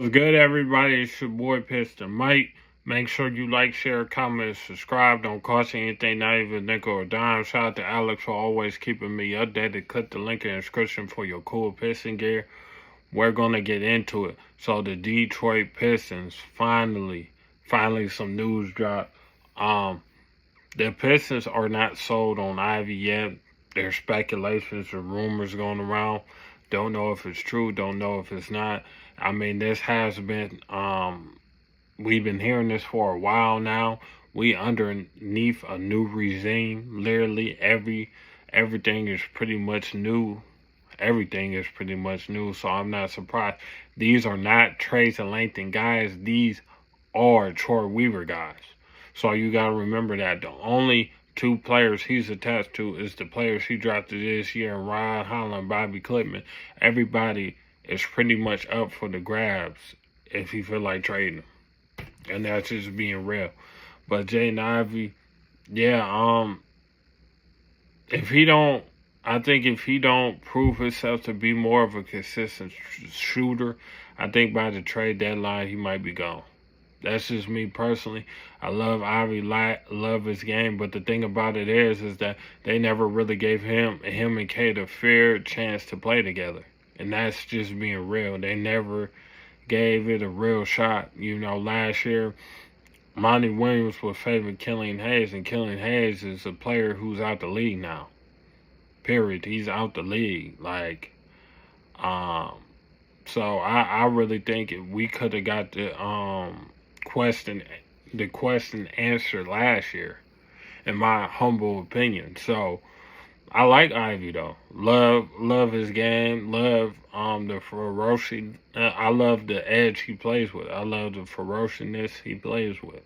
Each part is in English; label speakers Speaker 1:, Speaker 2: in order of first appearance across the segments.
Speaker 1: What's good, everybody? It's your boy Piston Mike. Make sure you like, share, comment, subscribe. Don't cost you anything, not even a nickel or dime. Shout out to Alex for always keeping me updated. Click the link in the description for your cool Piston gear. We're gonna get into it. So the Detroit Pistons finally some news dropped. The Pistons are not sold on Ivey yet. There's speculations or rumors going around. Don't know if it's true. Don't know if it's not. I mean, this has been, we've been hearing this for a while now. We underneath a new regime. Literally everything is pretty much new. Everything is pretty much new, so I'm not surprised. These are not Trace and Langton guys. These are Troy Weaver guys. So you got to remember that. The only two players he's attached to is the players he drafted this year, Ryan Holland, Bobby Clipman. Everybody is pretty much up for the grabs if he feel like trading them. And that's just being real. But Jaden Ivey, yeah, I think if he don't prove himself to be more of a consistent shooter, I think by the trade deadline he might be gone. That's just me personally. I love Ivy, love his game, but the thing about it is that they never really gave him and Kate a fair chance to play together, and that's just being real. They never gave it a real shot. You know, last year, Monty Williams was favoring Killian Hayes, and Killian Hayes is a player who's out the league now. Period. He's out the league. Like, so I really think if we could have got question answered last year, in my humble opinion. So I like Ivy though. Love his game. Love the ferocity. I love the edge he plays with. I love the ferociousness he plays with.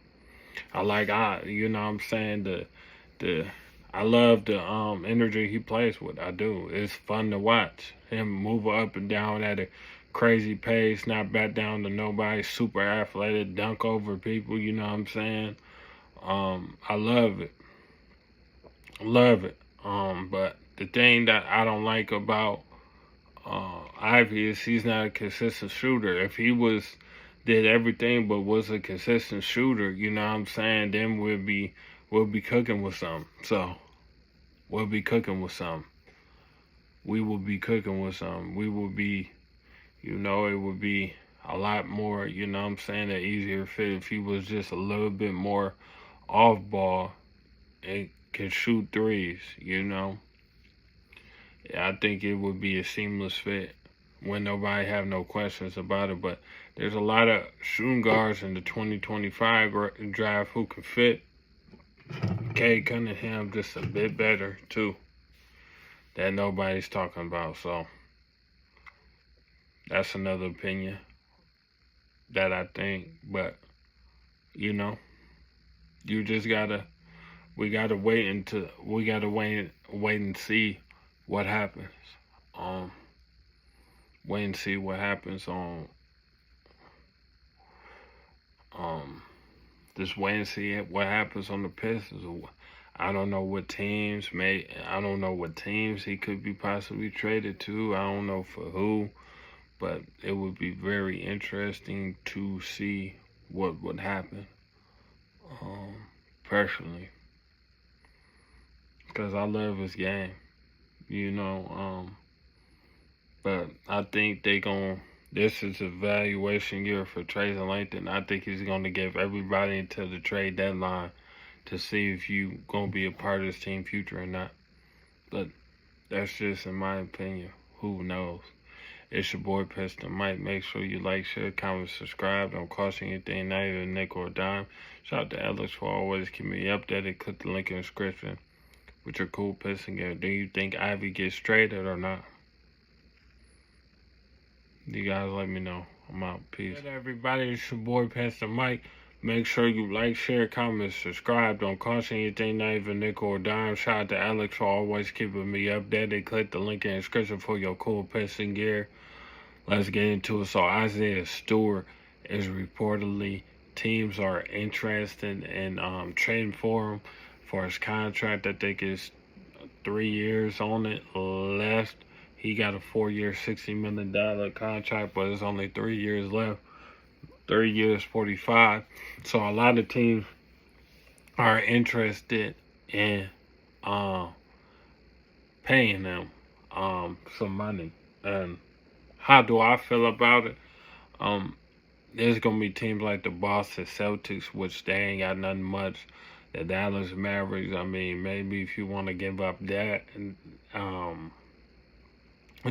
Speaker 1: I like you know what I'm saying, the I love the energy he plays with. I do. It's fun to watch him move up and down at a crazy pace, not back down to nobody, super athletic, dunk over people, you know what I'm saying? I love it. Love it. But the thing that I don't like about Ivy is he's not a consistent shooter. If he did everything but was a consistent shooter, you know what I'm saying, then we'll be cooking with something. So we'll be cooking with something. We will be cooking with something. We will be, you know, it would be a lot more, you know what I'm saying, an easier fit if he was just a little bit more off ball and can shoot threes, you know. Yeah, I think it would be a seamless fit when nobody have no questions about it. But there's a lot of shooting guards in the 2025 draft who can fit. Cade Cunningham just a bit better too, that nobody's talking about. So that's another opinion that I think. But you know, you just we gotta wait and see what happens. Wait and see what happens on just wait and see what happens on the Pistons. I don't know what teams he could be possibly traded to. I don't know for who, but it would be very interesting to see what would happen. Personally, because I love his game, you know. But I think this is a valuation year for Trace and Langton. I think he's gonna give everybody until the trade deadline to see if you gonna be a part of this team future or not. But that's just in my opinion. Who knows? It's your boy Piston Mike. Make sure you like, share, comment, subscribe. Don't cost you anything, not even a nickel or dime. Shout out to Alex for always keeping me updated. Click the link in the description with your cool Piston game. Do you think Ivy gets traded or not? You guys let me know. I'm out. Peace. Good, everybody. It's your boy Pastor Mike. Make sure you like, share, comment, subscribe. Don't cost anything, not even a nickel or dime. Shout out to Alex for always keeping me updated. Click the link in the description for your cool Piston gear. Let's get into it. So Ivey and Stewart is reportedly teams are interested in trading for him for his contract. I think it's 3 years on it left. He got a 4-year, $60 million contract, but it's only 3 years left. 3 years, 45. So a lot of teams are interested in um, paying them some money. And how do I feel about it? Um, there's gonna be teams like the Boston Celtics, which they ain't got nothing much. The Dallas Mavericks. I mean, maybe if you want to give up that, and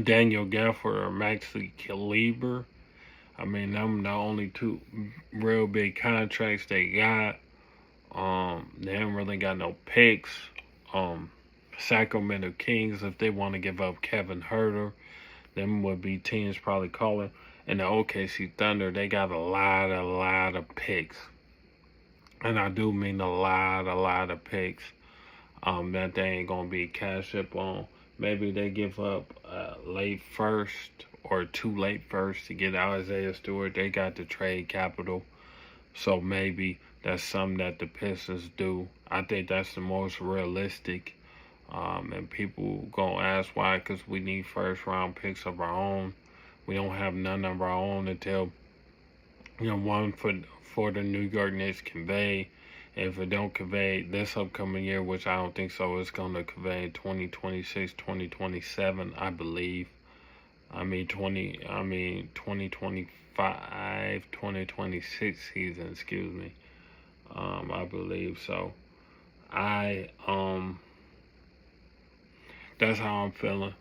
Speaker 1: Daniel Gafford or Maxi Kleber. I mean, them the only two real big contracts they got. They haven't really got no picks. Um, Sacramento Kings, if they want to give up Kevin Herter, them would be teams probably calling. And the OKC Thunder, they got a lot of picks. And I do mean a lot of picks. That they ain't gonna be cash up on. Maybe they give up late first or too late first to get Isaiah Stewart. They got the trade capital. So maybe that's something that the Pistons do. I think that's the most realistic. And people gonna ask why, because we need first round picks of our own. We don't have none of our own until one for the New York Knicks convey. And if it don't convey this upcoming year, which I don't think so, it's gonna convey in 2026, 2027, I believe. I mean 2025, 2026 season, excuse me. I believe so. I That's how I'm feeling.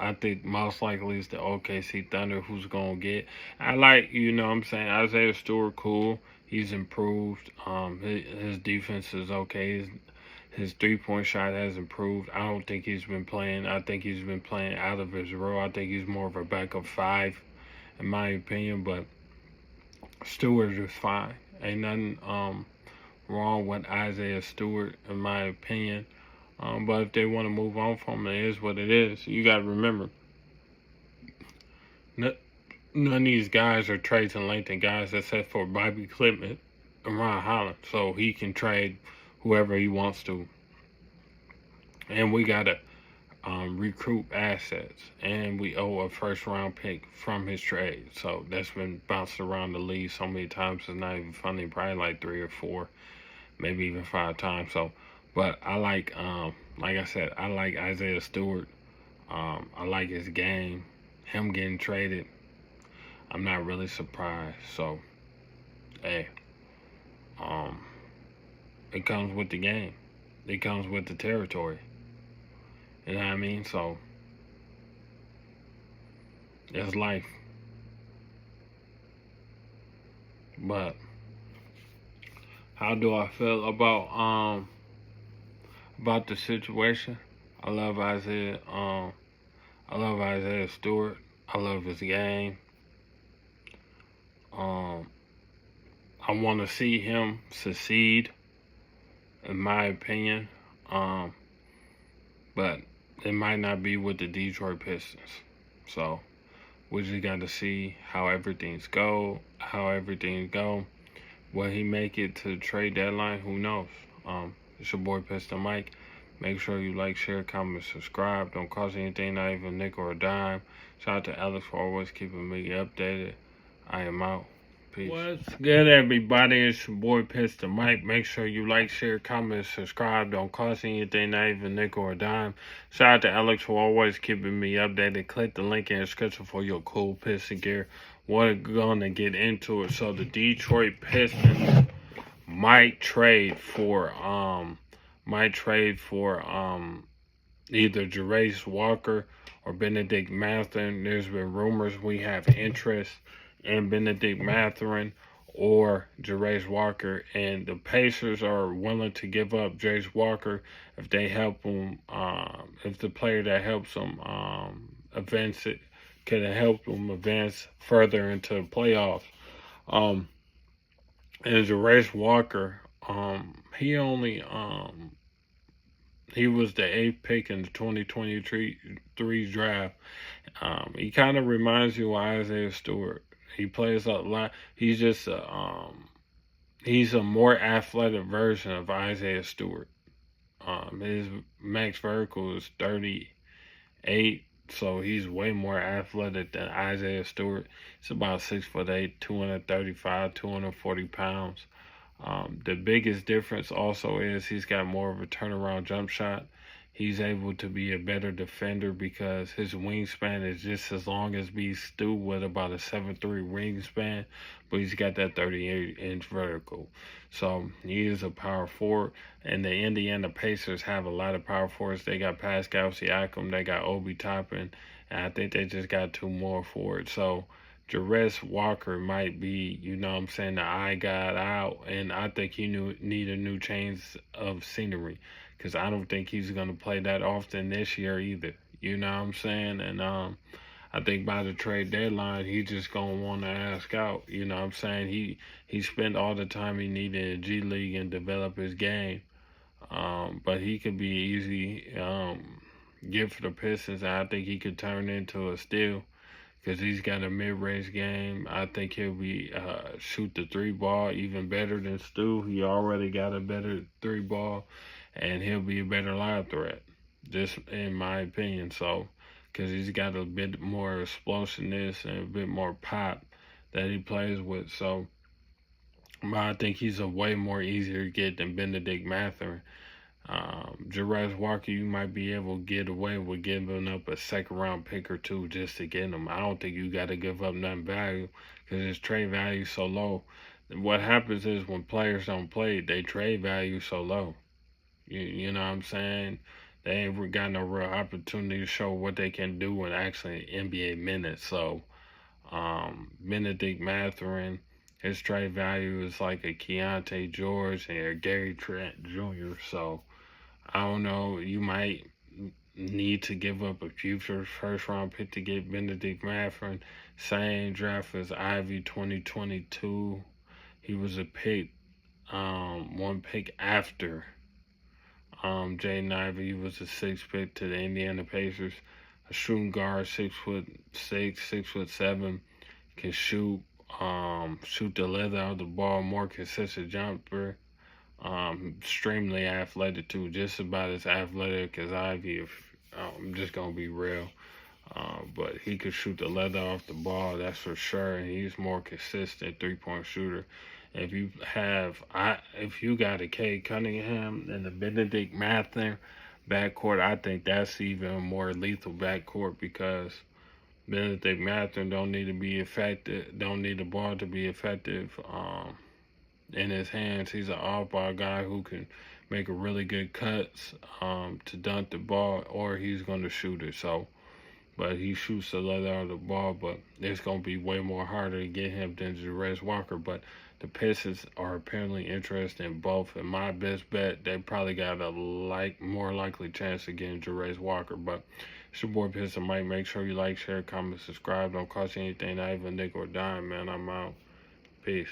Speaker 1: I think most likely it's the OKC Thunder who's gonna get. I like, what I'm saying, Isaiah Stewart, cool. He's improved. His defense is okay. His 3-point shot has improved. I don't think he's been playing. I think he's been playing out of his role. I think he's more of a backup 5, in my opinion. But Stewart is fine. Ain't nothing wrong with Isaiah Stewart, in my opinion. But if they want to move on from it, it is what it is. You got to remember, none of these guys are trades and lengthen guys except for Bobby Clippman and Ron Holland. So he can trade whoever he wants to. And we got to recruit assets. And we owe a first round pick from his trade. So that's been bounced around the league so many times, it's not even funny. Probably like 3 or 4, maybe even 5 times. So, but I like I said, I like Isaiah Stewart. I like his game. Him getting traded, I'm not really surprised. So, hey, it comes with the game. It comes with the territory. You know what I mean? So, it's life. But how do I feel about the situation? I love Isaiah. I love Isaiah Stewart. I love his game. I want to see him succeed, in my opinion. But it might not be with the Detroit Pistons. So we just got to see how everything's go. Will he make it to the trade deadline? Who knows? It's your boy Piston Mike. Make sure you like, share, comment, subscribe. Don't cost anything, not even a nickel or a dime. Shout out to Alex for always keeping me updated. I am out. Peace. What's good, everybody? It's your boy Piston Mike. Make sure you like, share, comment, subscribe. Don't cost anything, not even a nickel or a dime. Shout out to Alex for always keeping me updated. Click the link in the description for your cool Piston gear. We're gonna get into it. So the Detroit Pistons might trade for either Jarace Walker or Benedict Mathurin. There's been rumors we have interest in Benedict Mathurin or Jarace Walker, and the Pacers are willing to give up Jarace Walker if they help him. If the player that helps him advance it can help him advance further into the playoffs. And Jarace Walker, he only he was the 8th pick in the 2023 draft. He kind of reminds you of Isaiah Stewart. He plays a lot. He's just he's a more athletic version of Isaiah Stewart. His max vertical is 38. So he's way more athletic than Isaiah Stewart. He's about 6'8", 235, 240 pounds. The biggest difference also is he's got more of a turnaround jump shot. He's able to be a better defender because his wingspan is just as long as B. Stu with about a 7'3" wingspan, but he's got that 38-inch vertical. So he is a power forward, and the Indiana Pacers have a lot of power forwards. They got Pascal Siakam, they got Obi Toppin, and I think they just got two more forwards. So Jarez Walker might be, you know what I'm saying, the eye got out, and I think he need a new change of scenery because I don't think he's going to play that often this year either. You know what I'm saying? And I think by the trade deadline, he's just going to want to ask out. You know what I'm saying? He spent all the time he needed in G League and develop his game. But he could be easy get for the Pistons, and I think he could turn into a steal because he's got a mid-range game. I think he'll be shoot the three ball even better than Stu. He already got a better three ball, and he'll be a better live threat, just in my opinion. So, because he's got a bit more explosiveness and a bit more pop that he plays with. So, but I think he's a way more easier to get than Benedict Mathurin. Jarez Walker, you might be able to get away with giving up a second round pick or two just to get him. I don't think you got to give up nothing value because his trade value is so low. What happens is when players don't play, they trade value so low. You know what I'm saying? They ain't got no real opportunity to show what they can do in actually NBA minutes. So, Benedict Mathurin, his trade value is like a Keontae George and a Gary Trent Jr. So, I don't know, you might need to give up a future first round pick to get Benedict Mathurin. Same draft as Ivey 2022. He was a pick, one pick after Jaden Ivey. He was a sixth pick to the Indiana Pacers. A shooting guard, 6'6", 6'7", can shoot the leather out of the ball, more consistent jumper. Extremely athletic too, just about as athletic as Ivy. If I'm just gonna be real, but he could shoot the leather off the ball, that's for sure. And he's more consistent 3-point shooter. If you got a Cade Cunningham and the Benedict Mathurin backcourt, I think that's even a more lethal backcourt because Benedict Mathurin don't need the ball to be effective. In his hands, he's an off-ball guy who can make a really good cuts to dunk the ball, or he's going to shoot it. So, but he shoots the leather out of the ball, but it's going to be way more harder to get him than Jarez Walker. But the Pistons are apparently interested in both. And my best bet, they probably got a more likely chance of getting Jarez Walker. But it's your boy Piston Mike. Make sure you like, share, comment, subscribe. Don't cost you anything, not even a nickel or dime, man. I'm out. Peace.